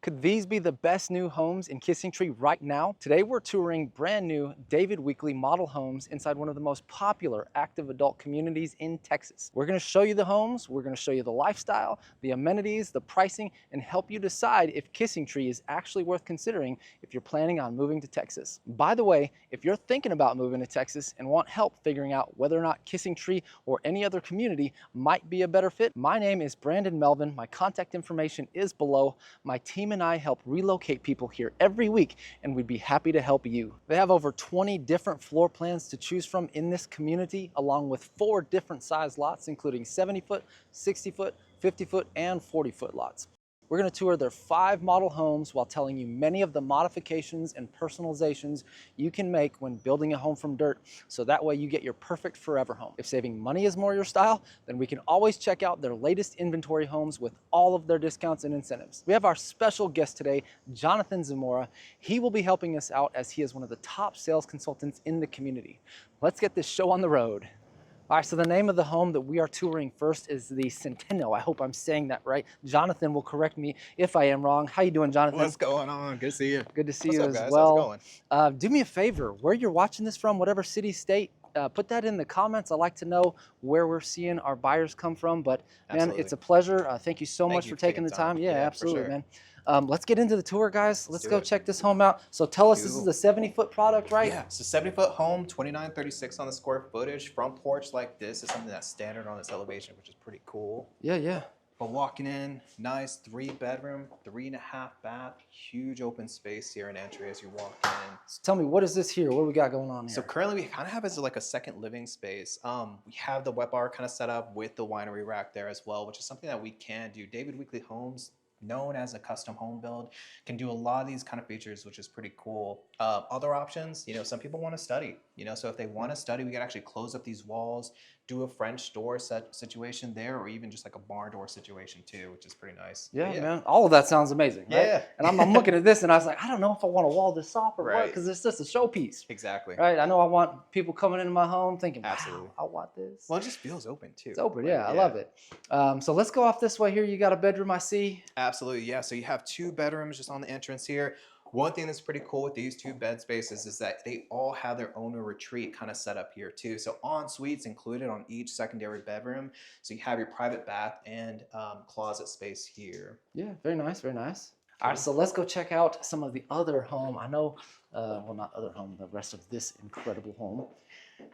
Could these be the best new homes in Kissing Tree right now? Today we're touring brand new David Weekley model homes inside one of the most popular active adult communities in Texas. We're going to show you the homes, we're going to show you the lifestyle, the amenities, the pricing, and help you decide if Kissing Tree is actually worth considering if you're planning on moving to Texas. By the way, if you're thinking about moving to Texas and want help figuring out whether or not Kissing Tree or any other community might be a better fit, my name is Brandon Melvin. My contact information is below. My team and I help relocate people here every week, and we'd be happy to help you. They have over 20 different floor plans to choose from in this community, along with 4 different size lots, including 70-foot, 60-foot, 50-foot, and 40-foot lots. We're going to tour their 5 model homes while telling you many of the modifications and personalizations you can make when building a home from dirt, so that way you get your perfect forever home. If saving money is more your style, then we can always check out their latest inventory homes with all of their discounts and incentives. We have our special guest today, Jonathan Zamora. He will be helping us out as he is one of the top sales consultants in the community. Let's get this show on the road. All right, so the name of the home that we are touring first is the Centeno. I hope I'm saying that right. Jonathan will correct me if I am wrong. How you doing, Jonathan? What's going on? Good to see you. Good to see What's you up, as guys? well. How's it going? Do me a favor, where you're watching this from, whatever city, state, put that in the comments. I'd like to know where we're seeing our buyers come from. But man, Absolutely. it's a pleasure. Thank you so Thank much you for for taking taking the the time. time. Yeah, Yeah, for absolutely, sure. man. Let's get into the tour, guys. Let's do go it. check this home out. So tell us, this is Cool. a 70-foot product, right? Yeah, it's a 70-foot home, 2936 on the square footage. Front porch like this is something that's standard on this elevation, which is pretty cool. Yeah. But walking in, nice 3-bedroom, 3.5 bath, huge open space here in entry as you walk in. So tell me, what is this here? What do we got going on here? So currently we kind of have it as like a second living space. We have the wet bar kind of set up with the winery rack there as well, which is something that we can do. David Weekley Homes, known as a custom home build, can do a lot of these kind of features, which is pretty cool. Other options, some people want to study, so if they want to study, we can actually close up these walls, do a French door situation there, or even just like a barn door situation too, which is pretty nice. Yeah, man. All of that sounds amazing, right? Yeah. And I'm looking at this and I was like, I don't know if I want to wall this off or what, Right. because it's just a showpiece. Exactly. Right? I know I want people coming into my home thinking, Absolutely. wow, I want this. Well, it just feels open too. It's open, yeah, I love it. So let's go off this way here. You got a bedroom, I see. Absolutely, yeah. So you have 2 bedrooms just on the entrance here. One thing that's pretty cool with these 2 bed spaces is that they all have their own retreat kind of set up here too. So en suites included on each secondary bedroom. So you have your private bath and closet space here. Yeah, very nice, very nice. All right, so let's go check out some of the other home. I know, well, not other home, the rest of this incredible home.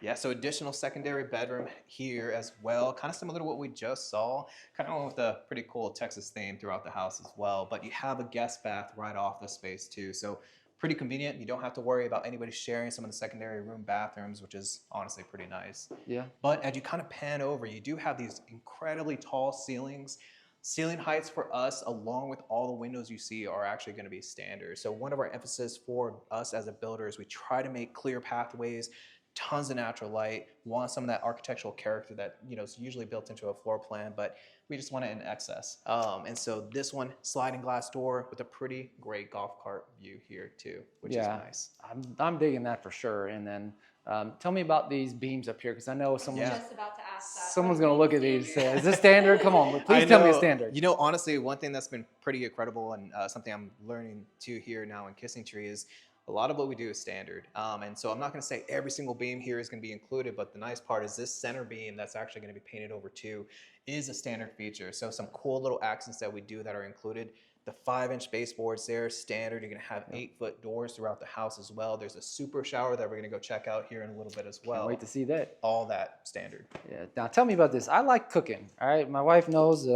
Yeah, so additional secondary bedroom here as well, kind of similar to what we just saw, kind of with a pretty cool Texas theme throughout the house as well. But you have a guest bath right off the space too, so pretty convenient. You don't have to worry about anybody sharing some of the secondary room bathrooms, which is honestly pretty nice. Yeah. But as you kind of pan over, you do have these incredibly tall ceilings. Ceiling heights for us, along with all the windows you see, are actually going to be standard. So one of our emphasis for us as a builder is we try to make clear pathways, tons of natural light, want some of that architectural character that is usually built into a floor plan, but we just want it in excess. And so this one, sliding glass door with a pretty great golf cart view here too, which is nice. I'm digging that for sure. And then tell me about these beams up here, because I know someone. Just about to ask that. Someone's gonna look at these. Is this standard? Come on, please tell me a standard. Honestly, one thing that's been pretty incredible and something I'm learning too here now in Kissing Tree is a lot of what we do is standard. And so I'm not going to say every single beam here is going to be included, but the nice part is this center beam that's actually going to be painted over too is a standard feature. So some cool little accents that we do that are included. The 5-inch baseboards there, standard. You're going to have 8-foot doors throughout the house as well. There's a super shower that we're going to go check out here in a little bit as well. Can't wait to see that. All that standard. Yeah. Now tell me about this. I like cooking. All right. My wife knows.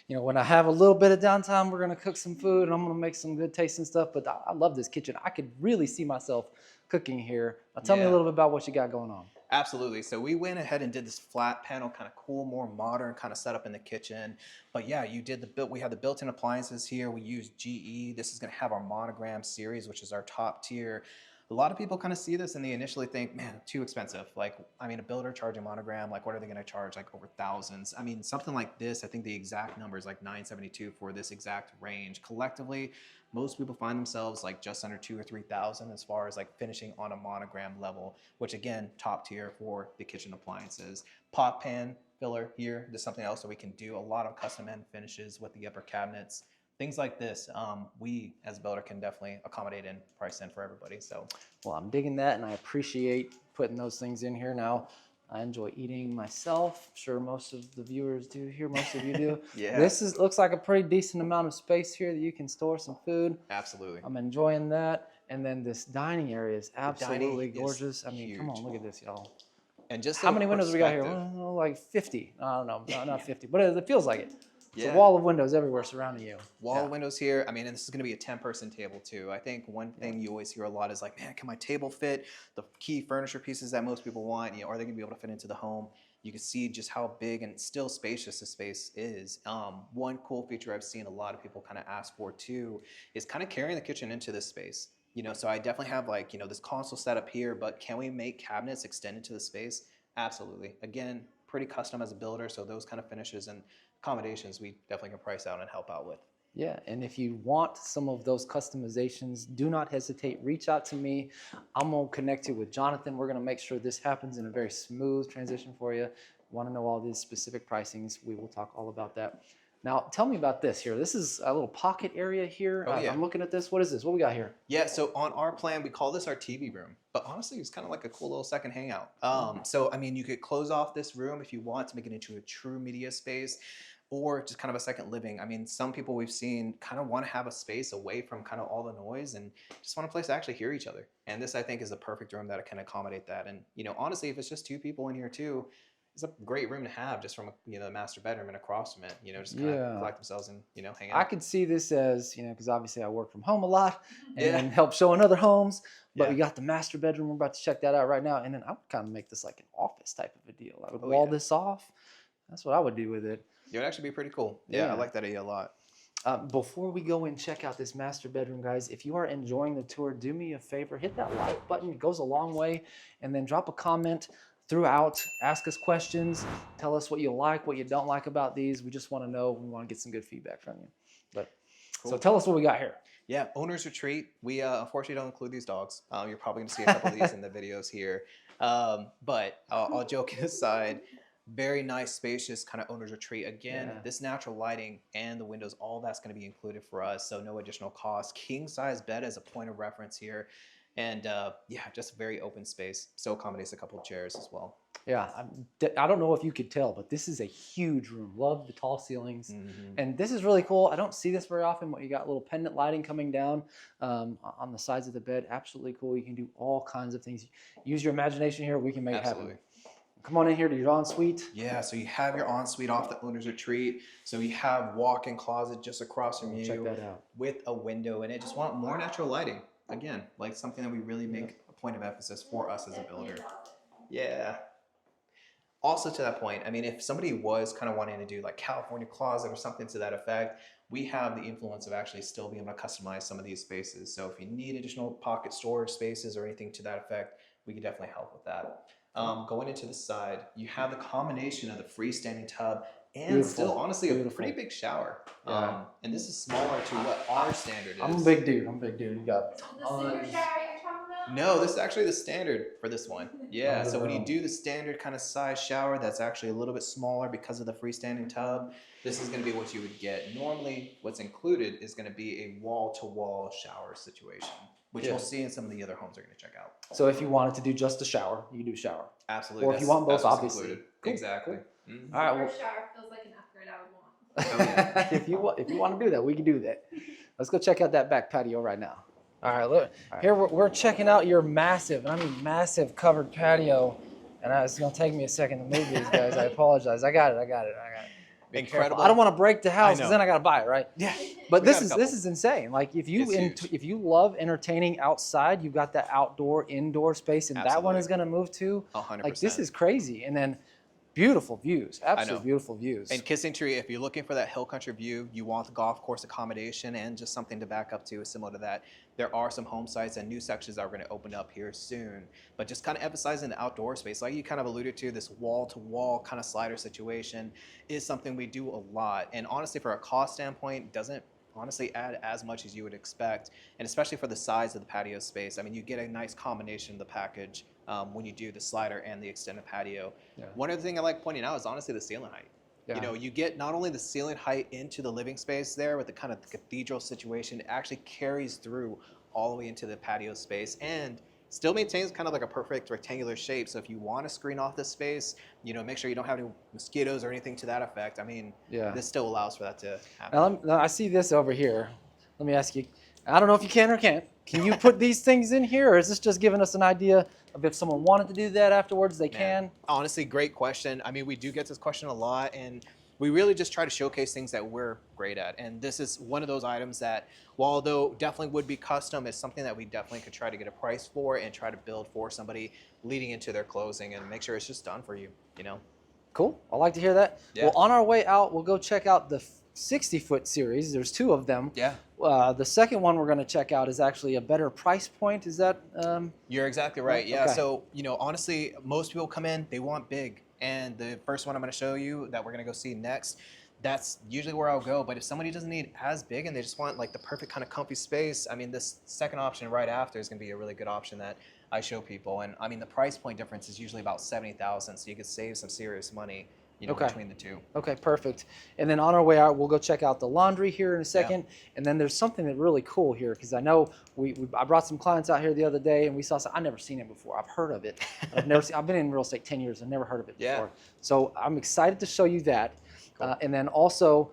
When I have a little bit of downtime, we're gonna cook some food and I'm gonna make some good tasting stuff. But I love this kitchen. I could really see myself cooking here. Tell me a little bit about what you got going on. Absolutely. So we went ahead and did this flat panel, kind of cool, more modern kind of setup in the kitchen. But yeah, we have the built-in appliances here. We use GE. This is going to have our monogram series, which is our top tier. A lot of people kind of see this and they initially think, man, too expensive. A builder charging monogram, what are they going to charge? Over thousands. Something like this, I think the exact number is $972 for this exact range. Collectively, most people find themselves just under $2,000 or $3,000 as far as finishing on a monogram level, which again, top tier for the kitchen appliances. Pot pan filler here. There's something else that we can do. A lot of custom end finishes with the upper cabinets. things like this, we as a builder can definitely accommodate and price in for everybody. So, Well, I'm digging that, and I appreciate putting those things in here. Now, I enjoy eating myself. I'm sure most of the viewers do here. Most of you do. yeah, This looks like a pretty decent amount of space here that you can store some food. absolutely. I'm enjoying that. And then this dining area is absolutely dining is gorgeous. I mean, come huge. on, look at this, y'all. And just How so many windows we got here? perspective, Well, like 50. I don't know, not 50, but it feels like it. It's a yeah. wall of windows everywhere surrounding you. Wall windows here. I mean, and this is going to be a 10-person table too. I think one thing you always hear a lot is like, man, can my table fit the key furniture pieces that most people want? You know, are they going to be able to fit into the home? You can see just how big and still spacious the space is. One cool feature I've seen a lot of people kind of ask for too is kind of carrying the kitchen into this space. You know, so I definitely have like, you know, this console set up here, but can we make cabinets extend into the space? Absolutely. Again, pretty custom as a builder, so those kind of finishes and accommodations we definitely can price out and help out with. Yeah, and if you want some of those customizations, do not hesitate. Reach out to me. I'm going to connect you with Jonathan. We're going to make sure this happens in a very smooth transition for you. Want to know all these specific pricings, we will talk all about that. Now, tell me about this here. This is a little pocket area here. Oh, yeah. I'm looking at this. What is this? What we got here? Yeah, so on our plan, we call this our TV room, but honestly, it's kind of like a cool little second hangout. So, I mean, you could close off this room if you want to make it into a true media space, or just kind of a second living. I mean, some people we've seen kind of want to have a space away from kind of all the noise and just want a place to actually hear each other. And this, I think, is the perfect room that can accommodate that. And, you know, honestly, if it's just two people in here too, it's a great room to have just from, you know, the master bedroom and across from it, you know, just kind of collect themselves and, you know, hang out. I could see this as, you know, because obviously I work from home a lot and Yeah. help showing other homes, but Yeah. we got the master bedroom. We're about to check that out right now. And then I would kind of make this like an office type of a deal. I would wall this off. That's what I would do with it. It would actually be pretty cool. Yeah, I like that idea a lot. Before we go and check out this master bedroom, guys, if you are enjoying the tour, do me a favor, hit that like button. It goes a long way. And then drop a comment throughout. Ask us questions. Tell us what you like, what you don't like about these. We just want to know. We want to get some good feedback from you. But Cool. So tell us what we got here. Yeah, owner's retreat. We unfortunately don't include these dogs. You're probably going to see a couple of these in the videos here. But all joking aside, very nice, spacious kind of owner's retreat. Again, this natural lighting and the windows, all that's going to be included for us, so no additional cost. King size bed as a point of reference here. And yeah, just very open space. So accommodates a couple of chairs as well. Yeah, I don't know if you could tell, but this is a huge room. Love the tall ceilings. And this is really cool. I don't see this very often, but you got little pendant lighting coming down on the sides of the bed. Absolutely cool. You can do all kinds of things. Use your imagination here. We can make it happen. Come on in here to your ensuite. Yeah, so you have your ensuite off the owner's retreat. So you have walk-in closet just across from you. Check that out. With a window in it. Just want more natural lighting. Again, like something that we really make a point of emphasis for us as a builder. Yeah. Also to that point, I mean, if somebody was kind of wanting to do like California closet or something to that effect, we have the influence of actually still being able to customize some of these spaces. So if you need additional pocket storage spaces or anything to that effect, we can definitely help with that. Going into the side, you have the combination of the freestanding tub and still honestly a pretty big shower. And this is smaller to what our standard is. I'm a big dude. You got tons. No, this is actually the standard for this one. Yeah, so when you do the standard kind of size shower that's actually a little bit smaller because of the freestanding tub, this is going to be what you would get. Normally, what's included is going to be a wall-to-wall shower situation, which you'll see in some of the other homes we're going to check out. So if you wanted to do just a shower, you can do shower. Absolutely. Or if you want both, obviously. Cool. Exactly. Cool. All right. Well, shower feels like an upgrade I would want. if you want to do that, we can do that. Let's go check out that back patio right now. All right, look. Here we're checking out your massive, and I mean massive covered patio. And it's going to take me a second to move these guys. I apologize. I got it. Incredible. I don't want to break the house because then I got to buy it, right? Yeah. But this is insane. Like if you love entertaining outside, you've got that outdoor, indoor space, and that one is going to move too. 100%. Like this is crazy. And then beautiful views, absolutely beautiful views. And Kissing Tree, if you're looking for that hill country view, you want the golf course accommodation and just something to back up to similar to that. There are some home sites and new sections that are going to open up here soon. But just kind of emphasizing the outdoor space, like you kind of alluded to, this wall-to-wall kind of slider situation is something we do a lot. And honestly, for a cost standpoint, doesn't honestly add as much as you would expect, and especially for the size of the patio space. I mean, you get a nice combination of the package when you do the slider and the extended patio. One other thing I like pointing out is honestly the ceiling height. You know, you get not only the ceiling height into the living space there with the kind of cathedral situation, it actually carries through all the way into the patio space and still maintains kind of like a perfect rectangular shape. So if you want to screen off this space, you know, make sure you don't have any mosquitoes or anything to that effect. I mean, this still allows for that to happen. Now I see this over here. Let me ask you, I don't know if you can or can't. Can you put these things in here, or is this just giving us an idea of if someone wanted to do that afterwards, they can? Honestly, great question. I mean, we do get this question a lot, and we really just try to showcase things that we're great at. And this is one of those items that, while although definitely would be custom, is something that we definitely could try to get a price for and try to build for somebody leading into their closing and make sure it's just done for you, you know? Cool. I like to hear that. Yeah. Well, on our way out, we'll go check out the 60-foot series. There's 2 of them. Yeah. The second one we're going to check out is actually a better price point. Is that? You're exactly right. Yeah. Okay. So, you know, honestly, most people come in, they want big. And the first one I'm going to show you that we're going to go see next, that's usually where I'll go. But if somebody doesn't need as big and they just want like the perfect kind of comfy space, I mean, this second option right after is going to be a really good option that I show people. And I mean, the price point difference is usually about 70,000, so you could save some serious money, you know, between the two. Okay, perfect. And then on our way out, we'll go check out the laundry here in a second. And then there's something that really cool here, because I know I brought some clients out here the other day, and we saw some. I've never seen it before. I've heard of it. But I've been in real estate 10 years. I've never heard of it before. So I'm excited to show you that. Cool. And then also,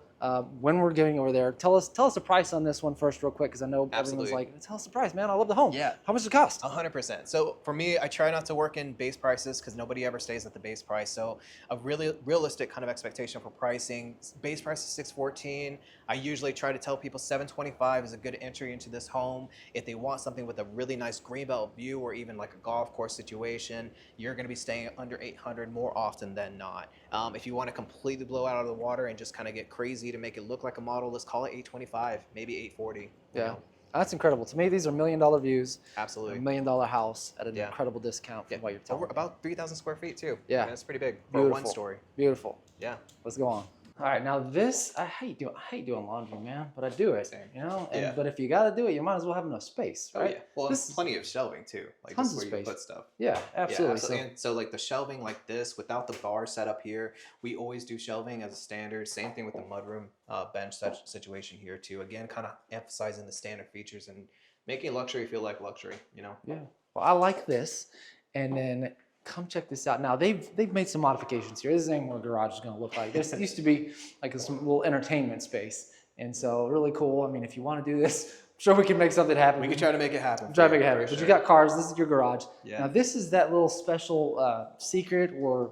when we're getting over there, tell us the price on this one first real quick, because I know everyone's like, tell us the price, man. I love the home. Yeah. How much does it cost? 100%. So for me, I try not to work in base prices because nobody ever stays at the base price. So a really realistic kind of expectation for pricing, base price is $614. I usually try to tell people $725 is a good entry into this home. If they want something with a really nice greenbelt view or even like a golf course situation, you're going to be staying under $800 more often than not. If you want to completely blow out of the water and just kind of get crazy to make it look like a model, let's call it $825, maybe $840. Yeah. You know? That's incredible. To me, these are $1 million views. Absolutely. $1 million house at an incredible discount from what you're telling me. About 3,000 square feet too. Yeah. That's pretty big for Beautiful. one story. Beautiful. Yeah. Let's go on. All right, now this, I hate doing laundry, man, but I do it, Same. you know? Yeah. But if you got to do it, you might as well have enough space, right? Oh, yeah. Well, there's plenty of shelving too. Like tons this is of where you space. put stuff. Yeah, absolutely. Yeah, absolutely. And so like the shelving like this without the bar set up here, we always do shelving as a standard. Same thing with the mudroom bench situation here too. Again, kind of emphasizing the standard features and making luxury feel like luxury, you know? Yeah. Well, I like this. And then come check this out. Now they've made some modifications here. This ain't what a garage is going to look like. This used to be like a little entertainment space, and so really cool. I mean, if you want to do this, I'm sure we can make something happen. We can try to make it happen. Try to make it happen. But you got cars. This is your garage. Yeah. Now this is that little special secret or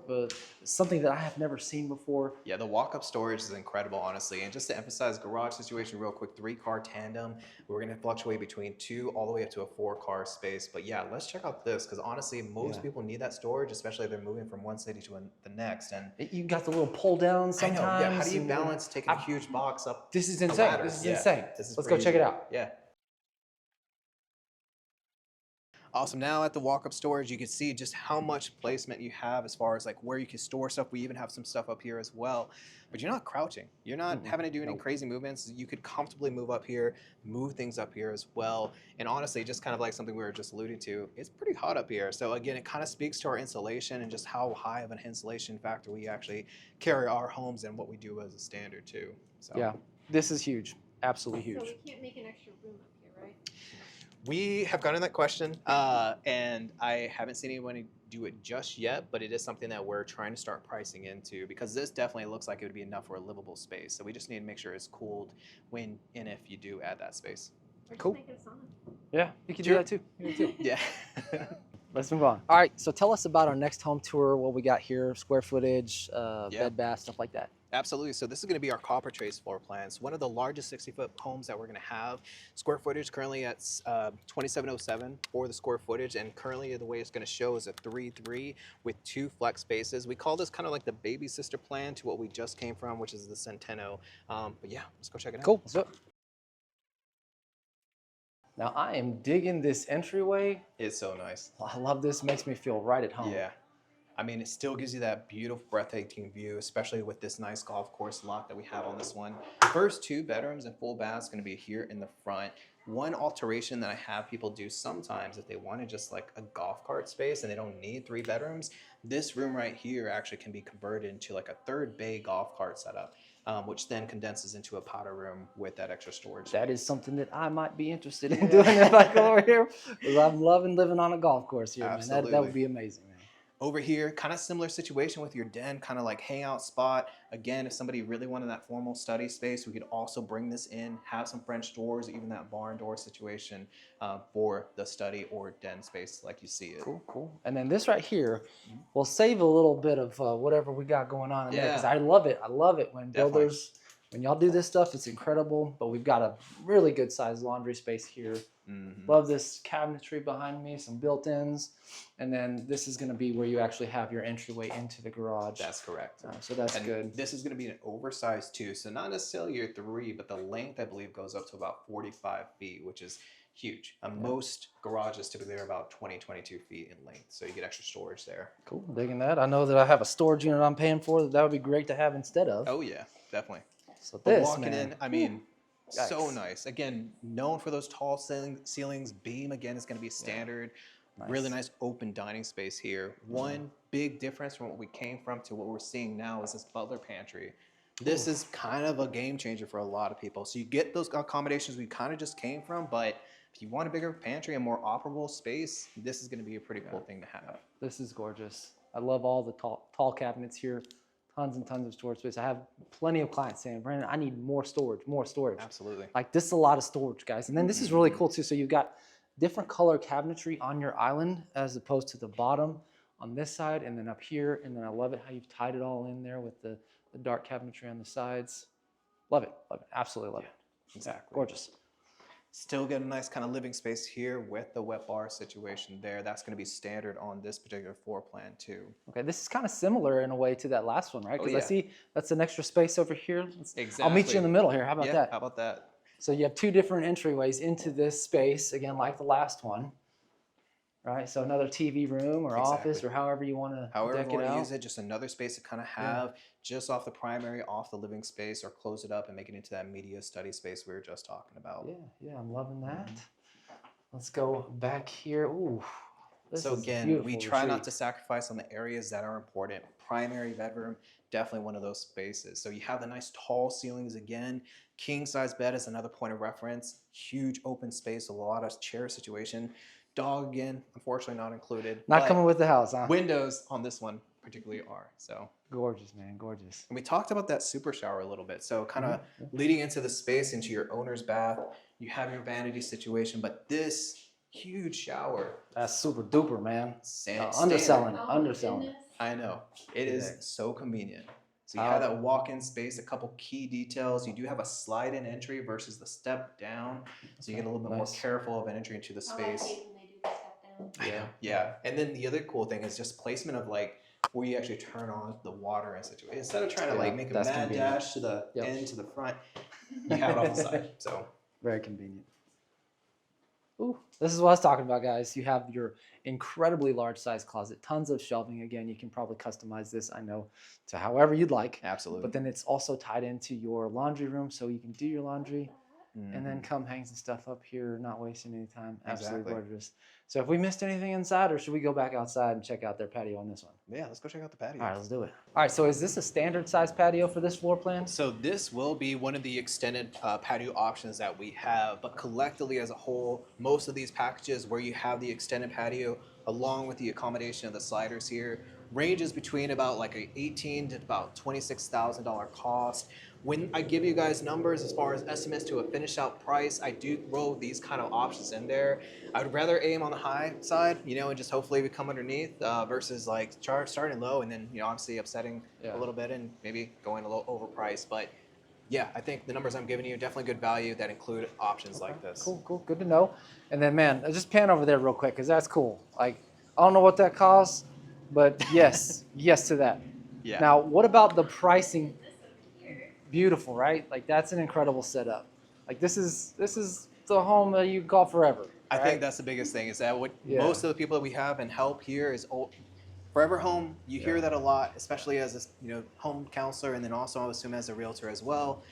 something that I have never seen before. Yeah, the walk-up storage is incredible, honestly. And just to emphasize garage situation real quick, 3-car tandem. We're going to fluctuate between 2 all the way up to a 4-car space. But yeah, let's check out this because honestly, most people need that storage, especially if they're moving from one city to the next. And You got the little pull down sometimes. I know, yeah. How do you balance taking a huge box up? This is the insane. ladder? This is Yeah, insane. this is Let's go check it crazy. out. Yeah. Awesome. Now at the walk-up storage, you can see just how much placement you have as far as like where you can store stuff. We even have some stuff up here as well, but you're not crouching. You're not having to do any crazy movements. You could comfortably move up here, move things up here as well. And honestly, just kind of like something we were just alluding to, it's pretty hot up here. So again, it kind of speaks to our insulation and just how high of an insulation factor we actually carry our homes and what we do as a standard too. So Yeah, this is huge. Absolutely huge. So we can't make an extra room up here, right? we have gotten that question, and I haven't seen anyone do it just yet, but it is something that we're trying to start pricing into because this definitely looks like it would be enough for a livable space. So we just need to make sure it's cooled when and if you do add that space. Or Cool. just make it a sauna. Yeah, you can do that too. You can do too. Yeah. Let's move on. All right, so tell us about our next home tour, what we got here, square footage, bed, bath, stuff like that. Absolutely. So this is going to be our Copperchase floor plans. One of the largest 60-foot homes that we're going to have. Square footage currently at 2707 for the square footage, and currently the way it's going to show is a 3-3 with 2 flex spaces. We call this kind of like the baby sister plan to what we just came from, which is the Centeno. But yeah, let's go check it out. Cool. Let's do it. Now I am digging this entryway. It's so nice. I love this. Makes me feel right at home. Yeah. I mean, it still gives you that beautiful, breathtaking view, especially with this nice golf course lot that we have on this one. First 2 bedrooms and full baths going to be here in the front. One alteration that I have people do sometimes if they want to just like a golf cart space and they don't need 3 bedrooms, this room right here actually can be converted into like a 3rd bay golf cart setup, which then condenses into a powder room with that extra storage. That is something that I might be interested in doing if I go over here, because I'm loving living on a golf course here, man. That would be amazing, man. Over here, kind of similar situation with your den, kind of like hangout spot. Again, if somebody really wanted that formal study space, we could also bring this in, have some French doors, even that barn door situation for the study or den space like you see it. Cool, cool. And then this right here, we'll save a little bit of whatever we got going on in there, because I love it. I love it when builders, when y'all do this stuff, it's incredible. But we've got a really good sized laundry space here. Love this cabinetry behind me, some built-ins, and then this is going to be where you actually have your entryway into the garage. That's correct. So that's good. This is going to be an oversized too, so not necessarily your 3, but the length I believe goes up to about 45 feet, which is huge. Most garages typically are about 22 feet in length, so you get extra storage there. Cool, digging that. I know that I have a storage unit I'm paying for that would be great to have instead of. Oh yeah, definitely. So but this, walking man, in, I mean. Yikes. So nice. Again, known for those tall ceilings. Beam, again, is going to be standard. Really nice open dining space here. One big difference from what we came from to what we're seeing now is this butler pantry. This is kind of a game changer for a lot of people. So you get those accommodations we kind of just came from, but if you want a bigger pantry, a more operable space, this is going to be a pretty cool thing to have. This is gorgeous. I love all the tall cabinets here. Tons and tons of storage space. I have plenty of clients saying, Brandon, I need more storage, more storage. Absolutely. Like this is a lot of storage, guys. And then this is really cool too. So you've got different color cabinetry on your island as opposed to the bottom on this side and then up here. And then I love it how you've tied it all in there with the dark cabinetry on the sides. Love it, absolutely love it. Exactly. Gorgeous. Still get a nice kind of living space here with the wet bar situation there. That's going to be standard on this particular floor plan too. Okay, this is kind of similar in a way to that last one, right? Because I see that's an extra space over here. Exactly. I'll meet you in the middle here. How about that? How about that? So you have 2 different entryways into this space, again, like the last one. Right, so another TV room or office or however you want to deck it out. However you want to use it, just another space to kind of have just off the primary, off the living space, or close it up and make it into that media study space we were just talking about. Yeah, I'm loving that. Let's go back here. Ooh, so again, we try not to sacrifice on the areas that are important. Primary bedroom, definitely one of those spaces. So you have the nice tall ceilings again. King size bed is another point of reference. Huge open space, a lot of chair situation. Dog again, unfortunately not included. Not coming with the house, huh? Windows on this one particularly are. So gorgeous, man, gorgeous. And we talked about that super shower a little bit. So kind of leading into the space, into your owner's bath, you have your vanity situation, but this huge shower. That's super duper, man. Underselling. Goodness. I know. It is so convenient. So you have that walk-in space, a couple key details. You do have a slide-in entry versus the step down. So you get a little bit more careful of an entry into the space. I hate when they do the step down. Yeah. And then the other cool thing is just placement of like where you actually turn on the water and situation. Instead of trying to like make a mad dash to the end to the front, you have it off the side. So very convenient. Ooh, this is what I was talking about, guys. You have your incredibly large size closet, tons of shelving. Again, you can probably customize this, I know, to however you'd like. Absolutely. But then it's also tied into your laundry room, so you can do your laundry and then come hang some stuff up here, not wasting any time. Absolutely gorgeous. So if we missed anything inside, or should we go back outside and check out their patio on this one? Yeah, let's go check out the patio. All right, let's do it. All right, so is this a standard size patio for this floor plan? So this will be one of the extended patio options that we have, but collectively as a whole, most of these packages where you have the extended patio along with the accommodation of the sliders here ranges between about like a $18,000 to about $26,000 cost. When I give you guys numbers as far as estimates to a finished out price, I do throw these kind of options in there. I would rather aim on the high side, you know, and just hopefully we come underneath versus like starting low and then, you know, obviously upsetting a little bit and maybe going a little overpriced. But yeah, I think the numbers I'm giving you, definitely good value that include options like this. Cool, good to know. And then, man, just pan over there real quick because that's cool. Like, I don't know what that costs, but yes, yes to that. Yeah. Now, what about the pricing? Beautiful, right? Like, that's an incredible setup. Like, this is the home that you call forever. I think that's the biggest thing is that what most of the people that we have and help here is forever home. You hear that a lot, especially as a home counselor, and then also I assume as a realtor as well.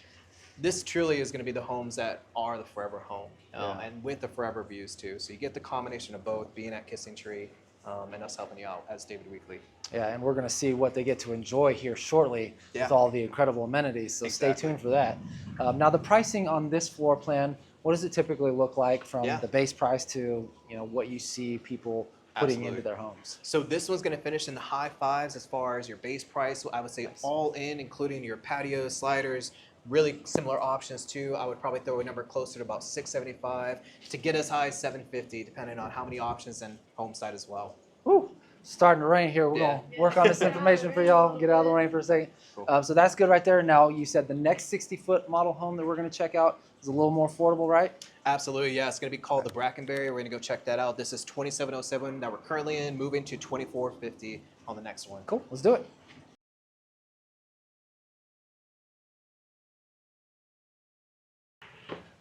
This truly is going to be the homes that are the forever home, Yeah. and with the forever views too. So you get the combination of both, being at Kissing Tree and us helping you out as David Weekley. Yeah, and we're going to see what they get to enjoy here shortly Yeah. with all the incredible amenities. So stay Exactly. tuned for that. Now, the pricing on this floor plan, what does it typically look like from Yeah. the base price to what you see people putting Absolutely. into their homes? So this one's going to finish in the high fives as far as your base price. So I would say Nice. all in, including your patio, sliders, really similar options too. I would probably throw a number closer to about $675 to get as high as $750, depending on how many options and home site as well. Whew, starting to rain here. We're Yeah. going to work on this information for y'all. Get out of the rain for a second. Cool. So that's good right there. Now, you said the next 60-foot model home that we're going to check out is a little more affordable, right? Absolutely, yeah. It's going to be called the Brackenbury. We're going to go check that out. This is 2707 that we're currently in, moving to 2450 on the next one. Cool. Let's do it.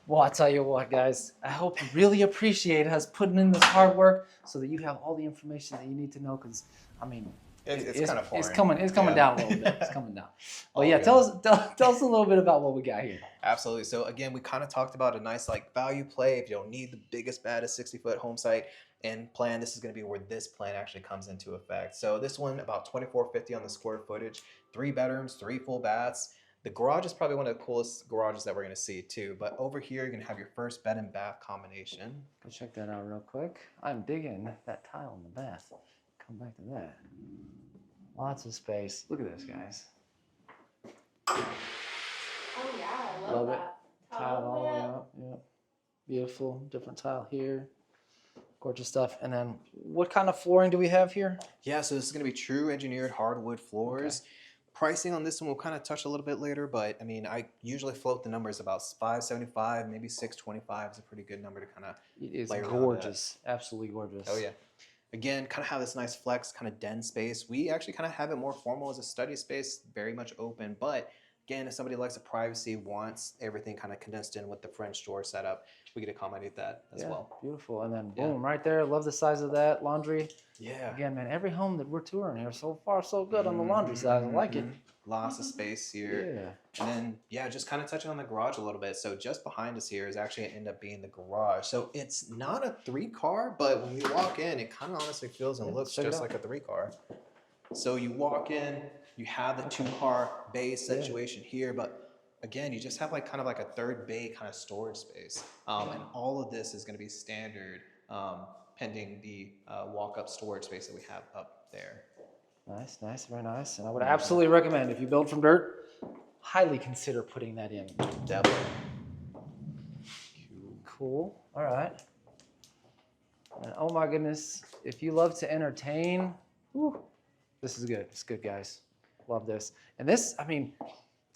Well, I tell you what, guys, I hope you really appreciate us putting in this hard work so that you have all the information that you need to know. Because, I mean, It's kind of it's boring. coming Yeah. down a little bit. It's coming down. But Oh, yeah, yeah. tell us a little bit about what we got here. Absolutely. So again, we kind of talked about a nice like value play. If you don't need the biggest, baddest 60-foot home site and plan, this is going to be where this plan actually comes into effect. So this one about 2450 on the square footage, 3 bedrooms, 3 full baths. The garage is probably one of the coolest garages that we're going to see too. But over here, you're going to have your first bed and bath combination. Go check that out real quick. I'm digging that tile in the bath. Come back to that. Lots of space. Look at this, guys. Oh yeah, I love Love it. that. Tile all the way up. Yep. Beautiful. Different tile here. Gorgeous stuff. And then what kind of flooring do we have here? Yeah, so this is going to be true engineered hardwood floors. Okay. Pricing on this one we'll kind of touch a little bit later, but I mean, I usually float the numbers about $575, maybe $625 is a pretty good number to kind of It is layer around gorgeous. Absolutely gorgeous. Oh yeah. Again, kind of have this nice flex, kind of den space. We actually kind of have it more formal as a study space, very much open. But again, if somebody likes the privacy, wants everything kind of condensed in with the French door setup, we get to accommodate that as Yeah, well. beautiful. And then Yeah. boom, right there. Love the size of that laundry. Yeah. Again, man, every home that we're touring here so far, so good on the laundry side. I like it. Lots of space here. Yeah. And then, yeah, just kind of touching on the garage a little bit. So just behind us here is actually end up being the garage. So it's not a 3-car, but when you walk in, it kind of honestly feels and Yeah, looks check it just out. like a 3-car. So you walk in, you have the 2-car bay situation here, but again, you just have like kind of like a third bay kind of storage space. And all of this is going to be standard pending the walk-up storage space that we have up there. Nice, nice, very nice. And I would absolutely recommend if you build from dirt, highly consider putting that in. Definitely. Cool. All right. And oh my goodness, if you love to entertain, whew, this is good. It's good, guys. Love this. And this, I mean,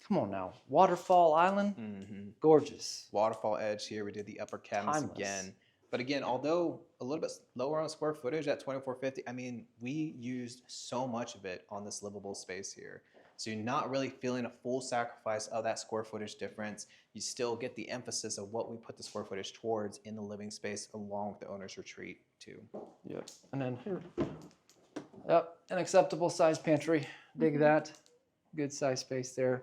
come on now. Waterfall Island, gorgeous. Waterfall edge here. We did the upper cabinets Timeless. again. But again, although a little bit lower on square footage at 2450, I mean, we used so much of it on this livable space here. So you're not really feeling a full sacrifice of that square footage difference. You still get the emphasis of what we put the square footage towards in the living space along with the owner's retreat too. Yep. And then here, yep, an acceptable size pantry. Dig that. Good size space there.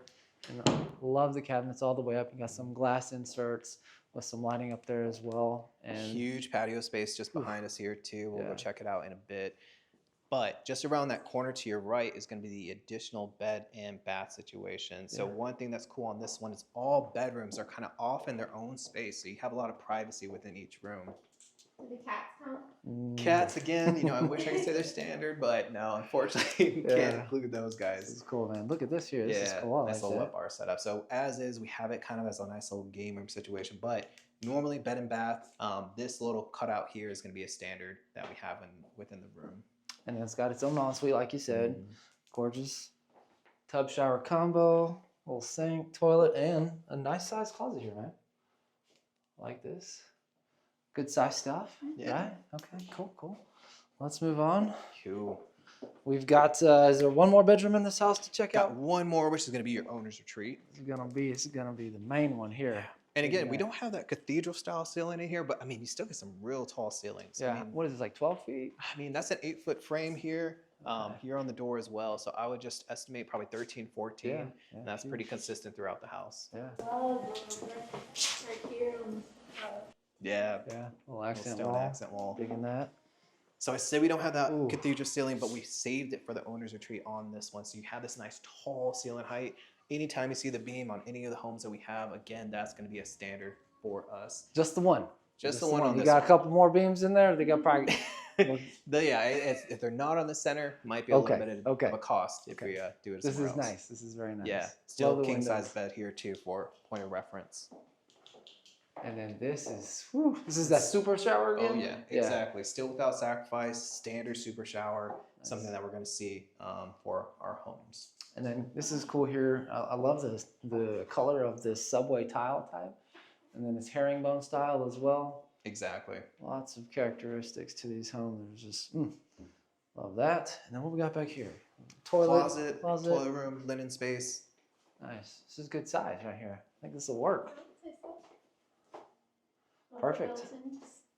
And love the cabinets all the way up. You got some glass inserts with some lighting up there as well. And huge patio space just behind us here too. We'll Yeah. go check it out in a bit. But just around that corner to your right is going to be the additional bed and bath situation. So one thing that's cool on this one is all bedrooms are kind of off in their own space. So you have a lot of privacy within each room. Do the cats count? Cats, again, you know, I wish I could say they're standard, but no, unfortunately, we can't include those guys. This is cool, man. Look at this here. This is cool. I Nice like little that. lip bar setup. So as is, we have it kind of as a nice little game room situation, but normally bed and bath, this little cutout here is going to be a standard that we have within the room. And it's got its own ensuite, like you said. Gorgeous tub shower combo, little sink, toilet, and a nice size closet here, man. Like this. Good size stuff. Yeah. Right? Okay, cool, cool. Let's move on. Cool. We've got, is there one more bedroom in this house to check Got out? one more, which is going to be your owner's retreat. It's gonna be the main one here. And again, we don't have that cathedral style ceiling in here, but I mean, you still get some real tall ceilings. Yeah. I mean, What is this, like 12 feet? that's an 8-foot frame here. here on the door as well. So I would just estimate probably 13, 14, Yeah, and that's huge. pretty consistent throughout the house. Yeah. Right here. Yeah, Yeah. Little little accent stone wall. accent wall. Digging that. So I said we don't have that Ooh. cathedral ceiling, but we saved it for the owner's retreat on this one. So you have this nice tall ceiling height. Anytime you see the beam on any of the homes that we have, again, that's going to be a standard for us. Just the one. Just the one on You this got one. a couple more beams in there. They got probably. If they're not on the center, might be a little bit of a cost if we do it This somewhere is else. nice. This is very nice. Yeah, still Love the king size windows. bed here too for point of reference. And then this is, whew, this is that super shower again? Oh yeah, exactly. Still without sacrifice, standard super shower, something that we're going to see for our homes. And then this is cool here. I love the color of this subway tile type. And then it's herringbone style as well. Exactly. Lots of characteristics to these homes. There's just, love that. And then what we got back here? Closet, toilet room, linen space. Nice. This is good size right here. I think this will work. Perfect.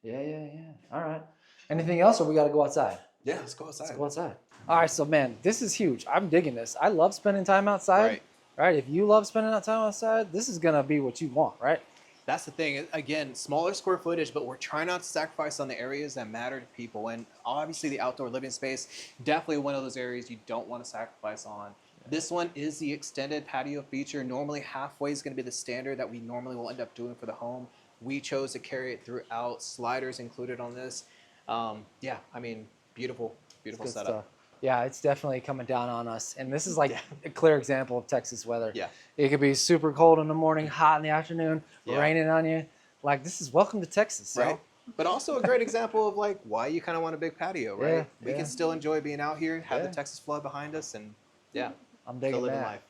Yeah. All right. Anything else, or we got to go outside? Yeah, let's go outside. Let's go outside. All right, so man, this is huge. I'm digging this. I love spending time outside. Right. If you love spending time outside, this is gonna be what you want, right? That's the thing. Again, smaller square footage, but we're trying not to sacrifice on the areas that matter to people. And obviously, the outdoor living space, definitely one of those areas you don't want to sacrifice on. This one is the extended patio feature. Normally, halfway is going to be the standard that we normally will end up doing for the home. We chose to carry it throughout. Sliders included on this. Yeah, I mean, beautiful setup. Stuff. Yeah, it's definitely coming down on us. And this is like a clear example of Texas weather. Yeah. It could be super cold in the morning, hot in the afternoon, raining on you. Like, this is welcome to Texas. Right. But also a great example of like why you kind of want a big patio, right? Yeah, we can still enjoy being out here, have the Texas flood behind us, and I'm digging living that. life.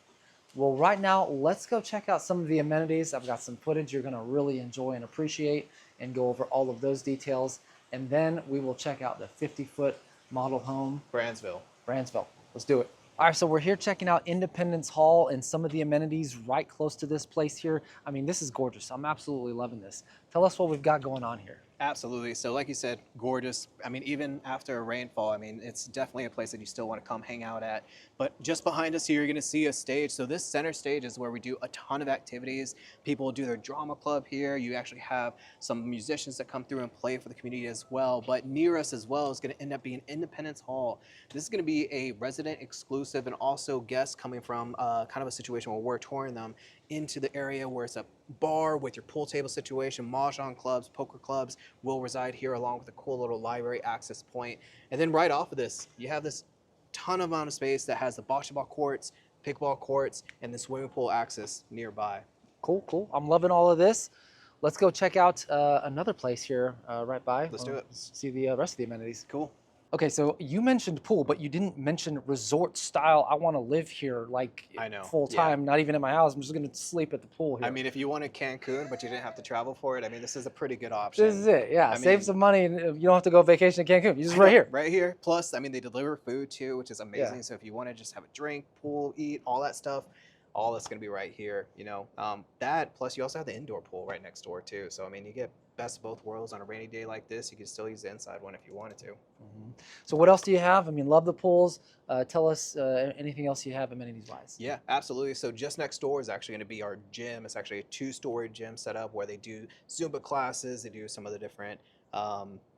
Well, right now, let's go check out some of the amenities. I've got some footage you're going to really enjoy and appreciate and go over all of those details. And then we will check out the 50-foot model home. Brandsville. Let's do it. All right, so we're here checking out Independence Hall and some of the amenities right close to this place here. I mean, this is gorgeous. I'm absolutely loving this. Tell us what we've got going on here. Absolutely. So like you said, gorgeous. I mean, even after a rainfall, I mean, it's definitely a place that you still want to come hang out at. But just behind us here, you're going to see a stage. So this center stage is where we do a ton of activities. People do their drama club here. You actually have some musicians that come through and play for the community as well. But near us as well is going to end up being Independence Hall. This is going to be a resident exclusive and also guests coming from kind of a situation where we're touring them into the area where it's a bar with your pool table situation, mahjong clubs, poker clubs will reside here along with a cool little library access point. And then right off of this, you have this ton of amount of space that has the bocce ball courts, pickleball courts, and the swimming pool access nearby. Cool. I'm loving all of this. Let's go check out another place here right by. Let's do it. See the rest of the amenities. Cool. Okay, so you mentioned pool, but you didn't mention resort style. I want to live here like I know. full time, not even in my house. I'm just going to sleep at the pool here. I mean, if you wanted Cancun, but you didn't have to travel for it, I mean, this is a pretty good option. This is it. Yeah, I save mean, some money and you don't have to go vacation to Cancun. You just right here. Right here. Plus, I mean, they deliver food too, which is amazing. Yeah. So if you want to just have a drink, pool, eat, all that stuff, all that's going to be right here. You know, that plus you also have the indoor pool right next door too. So I mean, you get best of both worlds on a rainy day like this. You can still use the inside one if you wanted to. Mm-hmm. So what else do you have? I mean, love the pools. Tell us anything else you have amenities wise. Yeah, absolutely. So just next door is actually going to be our gym. It's actually a 2-story gym setup where they do Zumba classes. They do some of the different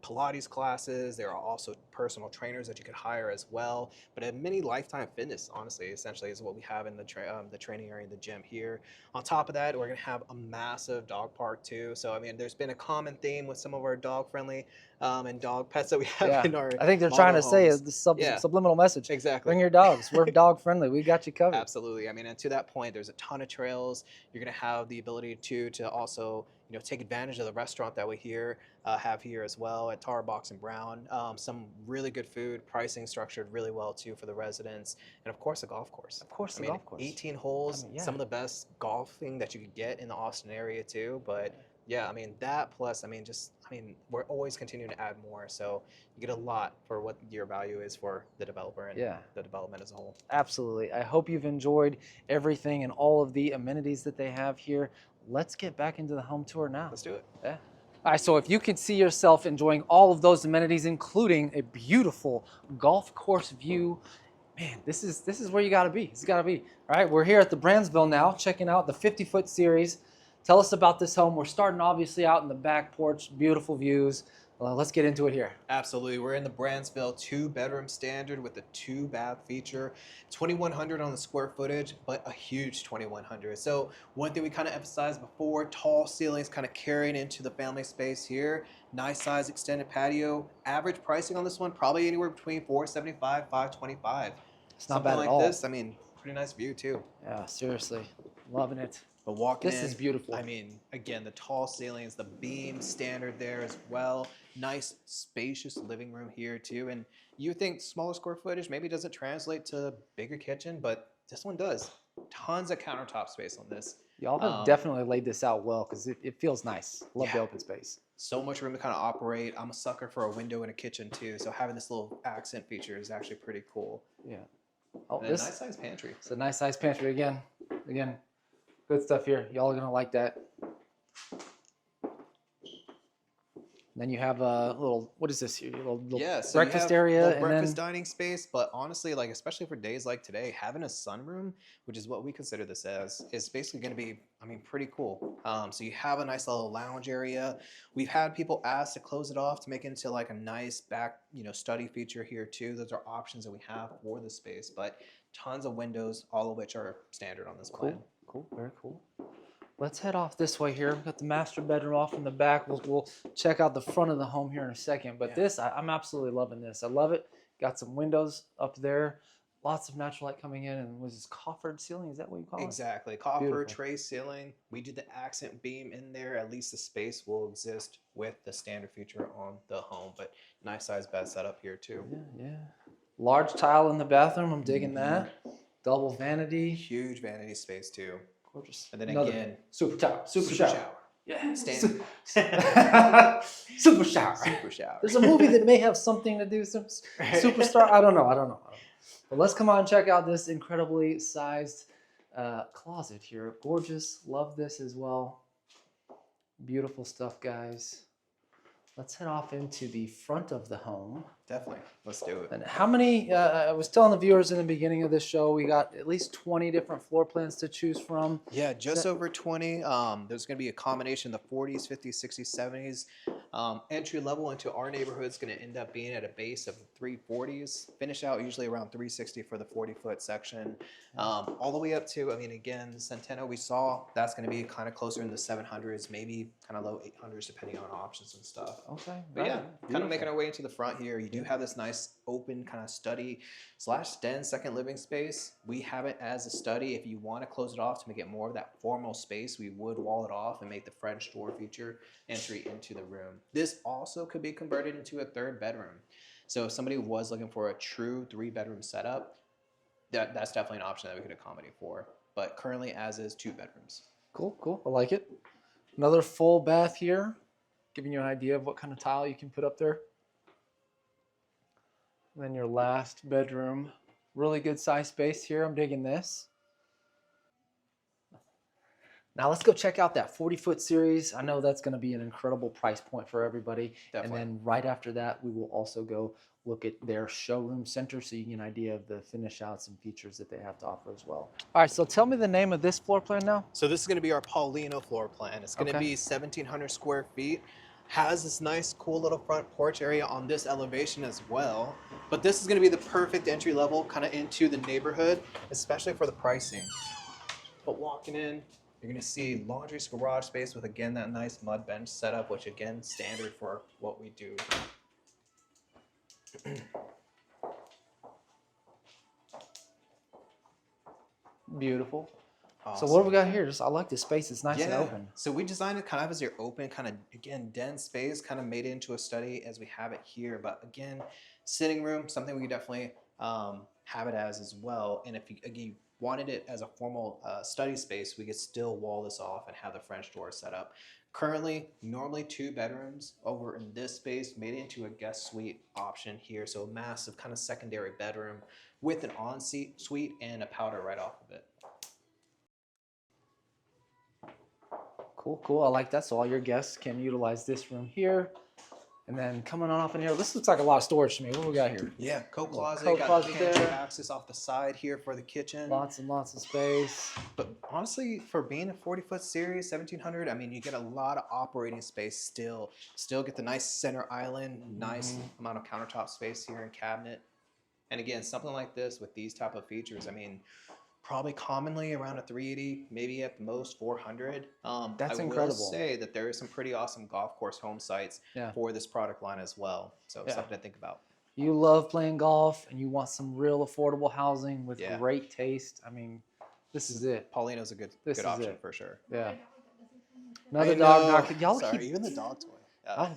Pilates classes. There are also personal trainers that you could hire as well. But a mini Lifetime Fitness, honestly, essentially is what we have in the training area in the gym here. On top of that, we're going to have a massive dog park too. So, I mean, there's been a common theme with some of our dog-friendly and dog pets that we have in our I think they're trying to say homes. the subliminal message. Exactly. Bring your dogs. We're dog-friendly. We got you covered. Absolutely. I mean, and to that point, there's a ton of trails. You're going to have the ability to also, you know, take advantage of the restaurant that we have here as well at Tar Box and Brown. Some really good food, pricing structured really well too for the residents, and of course the golf course. Of course, the golf golf course. 18 holes, some of the best golfing that you could get in the Austin area too. But yeah, I mean that plus, we're always continuing to add more, so you get a lot for what your value is for the developer and the development as a whole. Absolutely. I hope you've enjoyed everything and all of the amenities that they have here. Let's get back into the home tour now. Let's do it. Yeah. All right, so if you could see yourself enjoying all of those amenities, including a beautiful golf course view, man, this is where you gotta be. It's gotta be. All right, we're here at the Brandsville now, checking out the 50-foot series. Tell us about this home. We're starting obviously out in the back porch, beautiful views. Let's get into it here. Absolutely. We're in the Brandsville 2-bedroom standard with a 2-bath feature. 2,100 on the square footage, but a huge 2,100. So one thing we kind of emphasized before, tall ceilings kind of carrying into the family space here. Nice size extended patio. Average pricing on this one, probably anywhere between $475, $525. It's not Something bad at like all. this, I mean, pretty nice view too. Yeah, seriously, loving it. But walking This in, is beautiful. I mean, again, the tall ceilings, the beam standard there as well. Nice, spacious living room here too. And you think smaller square footage maybe doesn't translate to bigger kitchen, but this one does. Tons of countertop space on this. Y'all have definitely laid this out well because it feels nice. Love the Yeah. open space. So much room to kind of operate. I'm a sucker for a window in a kitchen too. So having this little accent feature is actually pretty cool. Yeah. Oh, And a this nice sized pantry. it's a nice size pantry again. Again, good stuff here. Y'all are gonna like that. Then you have a little, what is this here? Little Yeah, so breakfast you have area, little and breakfast then dining space. But honestly, like especially for days like today, having a sunroom, which is what we consider this as, is basically going to be, I mean, pretty cool. So you have a nice little lounge area. We've had people ask to close it off to make it into like a nice back, study feature here too. Those are options that we have for the space, but tons of windows, all of which are standard on this plan. cool, very cool. Let's head off this way here. We've got the master bedroom off in the back. We'll check out the front of the home here in a second. But Yeah. this, I'm absolutely loving this. I love it. Got some windows up there. Lots of natural light coming in. And was this coffered ceiling? Is that what you call it? Exactly. Copper Beautiful. tray ceiling. We did the accent beam in there. At least the space will exist with the standard feature on the home. But nice size bed setup here too. Yeah. Large tile in the bathroom. I'm digging that. Double vanity. Huge vanity space too. Gorgeous. And then Another again, super shower. Super shower. Yeah. Standard. Super shower. Super shower. There's a movie that may have something to do with Superstar. I don't know. But let's come on and check out this incredibly sized closet here. Gorgeous. Love this as well. Beautiful stuff, guys. Let's head off into the front of the home. Definitely. Let's do it. And how many, I was telling the viewers in the beginning of this show, we got at least 20 different floor plans to choose from. Yeah, just over 20. There's going to be a combination of the 40s, 50s, 60s, 70s. Entry level into our neighborhood is going to end up being at a base of 340s. Finish out usually around 360 for the 40-foot section. All the way up to, I mean, again, Centeno we saw, that's going to be kind of closer in the 700s, maybe kind of low 800s depending on options and stuff. Okay. But yeah, kind of making our way into the front here. You do have this nice open kind of study / den second living space. We have it as a study. If you want to close it off to make it more of that formal space, we would wall it off and make the French door feature entry into the room. This also could be converted into a 3rd bedroom. So if somebody was looking for a true 3-bedroom setup, that's definitely an option that we could accommodate for. But currently as is 2 bedrooms. Cool. I like it. Another full bath here, giving you an idea of what kind of tile you can put up there. And then your last bedroom, really good size space here. I'm digging this. Now let's go check out that 40-foot series. I know that's going to be an incredible price point for everybody. Definitely. And then right after that, we will also go look at their showroom center so you can get an idea of the finish outs and features that they have to offer as well. All right, so tell me the name of this floor plan now. So this is going to be our Paulino floor plan. It's going to Okay. be 1,700 square feet. Has this nice, cool little front porch area on this elevation as well. But this is going to be the perfect entry level kind of into the neighborhood, especially for the pricing. But walking in, you're going to see laundry garage space with, again, that nice mud bench setup, which, again, standard for what we do. Beautiful. Awesome. So what do we got here? I like this space. It's nice and open. So we designed it kind of as your open, kind of, again, dense space, kind of made it into a study as we have it here. But again, sitting room, something we could definitely have it as well. And if you, again, wanted it as a formal study space, we could still wall this off and have the French door set up. Currently, normally 2 bedrooms. Over in this space, made it into a guest suite option here. So a massive kind of secondary bedroom with an ensuite and a powder right off of it. Cool, cool. I like that. So all your guests can utilize this room here. And then coming on off in here, this looks like a lot of storage to me. What do we got here? Yeah, coat Little closet, coat got closet pantry there. access off the side here for the kitchen. Lots and lots of space. But honestly, for being a 40-foot series, 1700, I mean, you get a lot of operating space still. Still get the nice center island, nice amount of countertop space here and cabinet. And again, something like this with these type of features, I mean, probably commonly around a 380, maybe at most 400. That's I incredible. will say that there is some pretty awesome golf course home sites for this product line as well. So something to think about. You love playing golf and you want some real affordable housing with great taste. I mean, this is it. Paulino's a good option for sure. Yeah. Another dog knock. Y'all keep even the dog toy.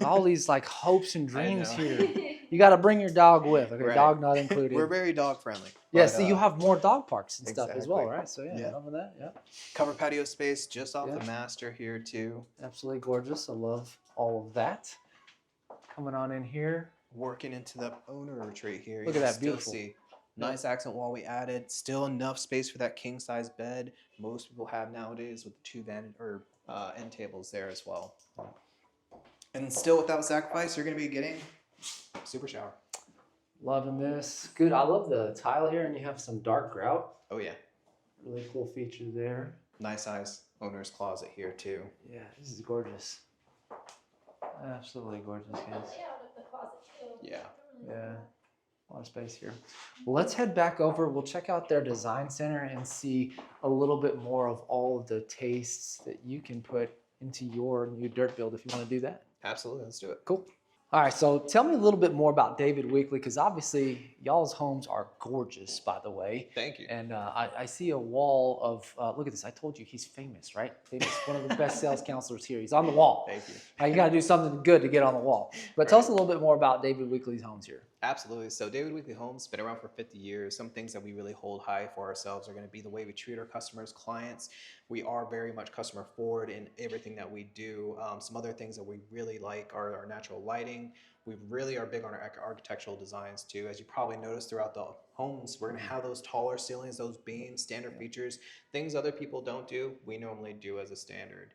all these like hopes and dreams here. You got to bring your dog with. Okay, dog not included. We're very dog friendly. Yeah, so you have more dog parks and stuff as well, right? So yeah, love that. Yeah. Covered patio space just off the master here too. Absolutely gorgeous. I love all of that. Coming on in here. Working into the owner retreat here. Look at that, beautiful. See nice accent wall we added. Still enough space for that king size bed most people have nowadays with the two end tables there as well. And still without sacrifice, you're going to be getting super shower. Loving this. Good. I love the tile here, and you have some dark grout. Oh yeah. Really cool feature there. Nice size owner's closet here too. Yeah, this is gorgeous. Absolutely gorgeous, guys. Yeah. Yeah. A lot of space here. Well, let's head back over. We'll check out their design center and see a little bit more of all of the tastes that you can put into your new dirt build if you want to do that. Absolutely. Let's do it. Cool. All right, so tell me a little bit more about David Weekley, because obviously y'all's homes are gorgeous, by the way. Thank you. And I see a wall of, look at this, I told you he's famous, right? Famous, one of the best sales counselors here. He's on the wall. Thank you. Now you got to do something good to get on the wall. But tell us a little bit more about David Weekley's homes here. Absolutely. So David Weekley Homes been around for 50 years. Some things that we really hold high for ourselves are going to be the way we treat our customers, clients. We are very much customer forward in everything that we do. Some other things that we really like are our natural lighting. We really are big on our architectural designs too. As you probably noticed throughout the homes, we're going to have those taller ceilings, those beams, standard features, things other people don't do, we normally do as a standard.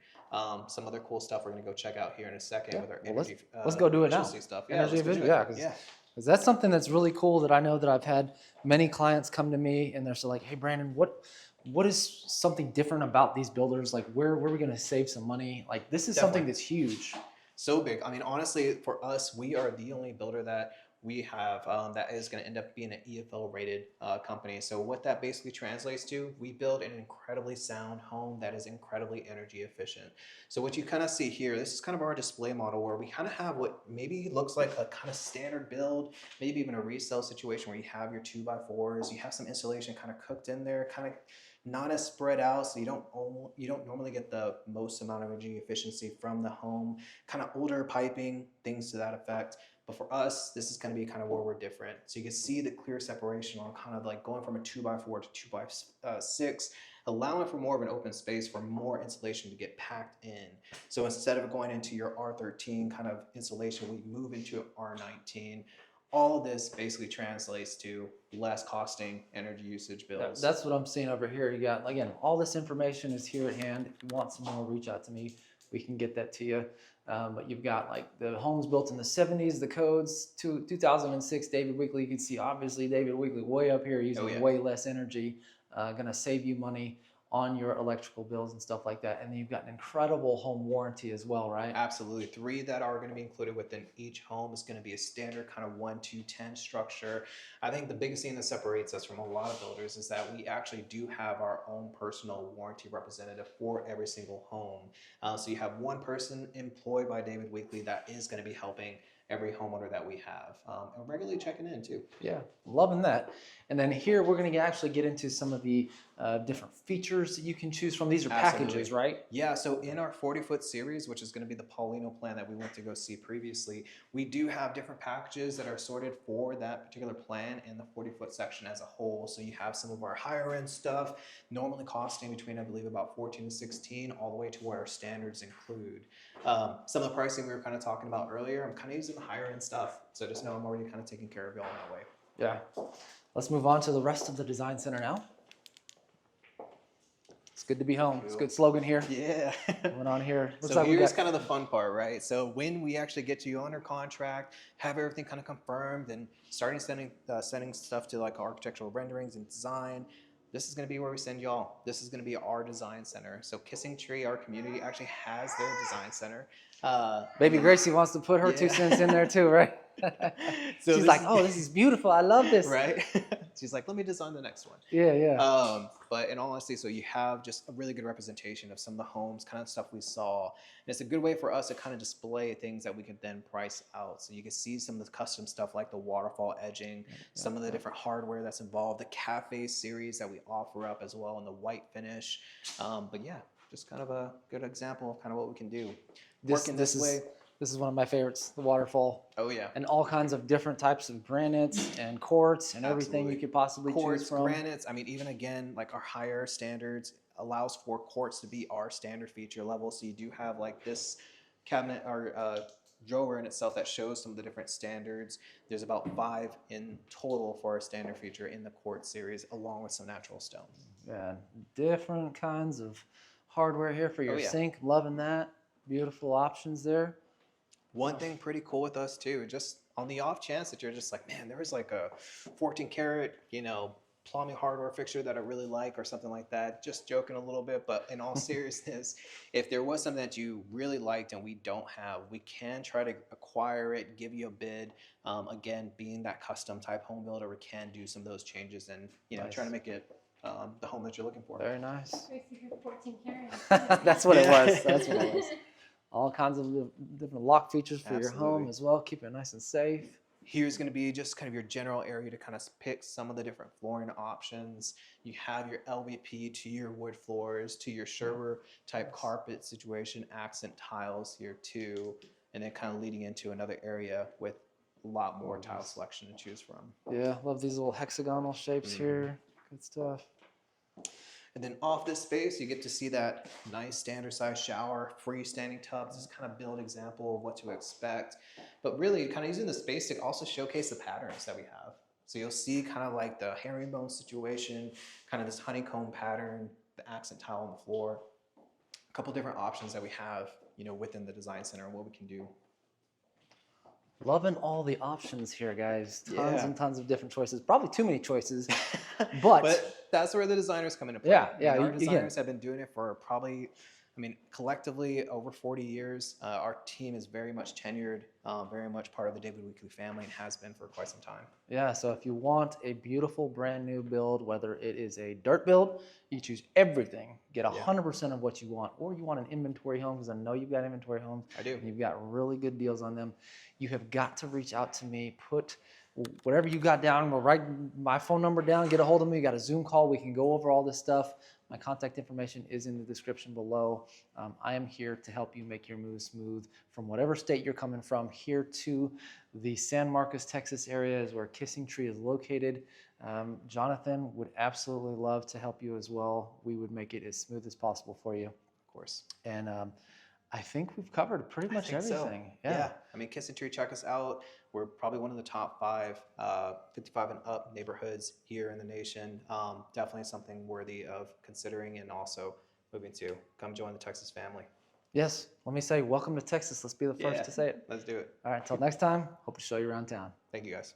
Some other cool stuff we're going to go check out here in a second with our energy. Let's go do it now. Stuff. Energy efficient, because that's something that's really cool that I know that I've had many clients come to me and they're so like, hey, Brandon, what is something different about these builders? Like, where are we going to save some money? Like, this is something that's huge. So big. I mean, honestly, for us, we are the only builder that we have that is going to end up being an EFL rated company. So what that basically translates to, we build an incredibly sound home that is incredibly energy efficient. So what you kind of see here, this is kind of our display model where we kind of have what maybe looks like a kind of standard build, maybe even a resale situation where you have your 2x4s, you have some insulation kind of cooked in there, kind of not as spread out, so you don't normally get the most amount of energy efficiency from the home. Kind of older piping, things to that effect. But for us, this is going to be kind of where we're different. So you can see the clear separation on kind of like going from a 2x4 to 2x6, allowing for more of an open space for more insulation to get packed in. So instead of going into your R13 kind of insulation, we move into R19. All of this basically translates to less costing energy usage bills. That's what I'm seeing over here. You got, again, all this information is here at hand. If you want some more, reach out to me. We can get that to you. But you've got like the homes built in the 70s, the codes, 2006, David Weekley. You can see obviously David Weekley way up here using way less energy, going to save you money on your electrical bills and stuff like that. And then you've got an incredible home warranty as well, right? Absolutely. 3 that are going to be included within each home is going to be a standard kind of 1, 2, 10 structure. I think the biggest thing that separates us from a lot of builders is that we actually do have our own personal warranty representative for every single home. So you have one person employed by David Weekley that is going to be helping every homeowner that we have, and regularly checking in too. Yeah, loving that. And then here we're going to actually get into some of the different features that you can choose from. These are packages, right? Yeah, so in our 40-foot series, which is going to be the Paulino plan that we went to go see previously, we do have different packages that are sorted for that particular plan in the 40-foot section as a whole. So you have some of our higher end stuff, normally costing between, I believe, about 14 to 16, all the way to where our standards include. Some of the pricing we were kind of talking about earlier, I'm kind of using the higher end stuff. So just know I'm already kind of taking care of you all in that way. Yeah. Let's move on to the rest of the design center now. It's good to be home. It's a good slogan here. Yeah. Going on here. Looks So like we here's got kind of the fun part, right? So when we actually get you under contract, have everything kind of confirmed, and starting sending stuff to like architectural renderings and design, this is going to be where we send y'all. This is going to be our design center. So Kissing Tree, our community, actually has their design center. Baby Gracie wants to put her 2 cents in there too, right? So She's like, oh, this is beautiful. I love this. right. She's like, let me design the next one. Yeah, yeah. But in all honesty, so you have just a really good representation of some of the homes, kind of stuff we saw. And it's a good way for us to kind of display things that we could then price out. So you can see some of the custom stuff like the waterfall edging, some of the different hardware that's involved, the cafe series that we offer up as well in the white finish. But yeah, just kind of a good example of kind of what we can do. Working this way. This is one of my favorites, the waterfall. Oh yeah. And all kinds of different types of granites and quartz and everything you could possibly choose from. Granites, I mean, even again, like our higher standards allows for quartz to be our standard feature level. So you do have like this cabinet or drawer in itself that shows some of the different standards. There's about 5 in total for our standard feature in the quartz series, along with some natural stone. Yeah, different kinds of hardware here for your yeah. sink. Loving that. Beautiful options there. One thing pretty cool with us too, just on the off chance that you're just like, man, there was like a 14 karat, plumbing hardware fixture that I really like or something like that. Just joking a little bit, but in all seriousness, if there was something that you really liked and we don't have, we can try to acquire it, give you a bid. Again, being that custom type home builder, we can do some of those changes and, Nice. try to make it the home that you're looking for. Very nice. Tracy had 14 carats. That's what it Yeah. was. That's what it was. All kinds of different lock features for your home Absolutely. as well. Keep it nice and safe. Here's going to be just kind of your general area to kind of pick some of the different flooring options. You have your LVP to your wood floors, to your Sherwood type carpet situation, accent tiles here too, and then kind of leading into another area with a lot more tile selection to choose from. Yeah, love these little hexagonal shapes here. Good stuff. And then off this space, you get to see that nice standard size shower, freestanding tub. This is kind of build example of what to expect. But really kind of using the space to also showcase the patterns that we have. So you'll see kind of like the herringbone situation, kind of this honeycomb pattern, the accent tile on the floor. A couple different options that we have, within the design center and what we can do. Loving all the options here, guys. Tons Yeah. and tons of different choices. Probably too many choices, but that's where the designers come into play. Yeah, I mean, yeah, our again. designers have been doing it for probably, collectively over 40 years. Our team is very much tenured, very much part of the David Weekley family and has been for quite some time. yeah, so if you want a beautiful brand new build, whether it is a dirt build, you choose everything, get 100% of what you want, or you want an inventory home, because I know you've got inventory homes. I do. And you've got really good deals on them. You have got to reach out to me, put whatever you got down, we'll write my phone number down, get a hold of me, you got a Zoom call, we can go over all this stuff. My contact information is in the description below. I am here to help you make your move smooth from whatever state you're coming from here to the San Marcos, Texas area is where Kissing Tree is located. Jonathan would absolutely love to help you as well. We would make it as smooth as possible for you. Of course. And I think we've covered pretty much everything. So. Yeah. Kissing Tree, check us out. We're probably one of the top 5 55 and up neighborhoods here in the nation. Definitely something worthy of considering and also moving to. Come join the Texas family. Yes, let me say welcome to Texas. Let's be the first to say it. Let's do it. All right, until next time, hope to show you around town. Thank you guys.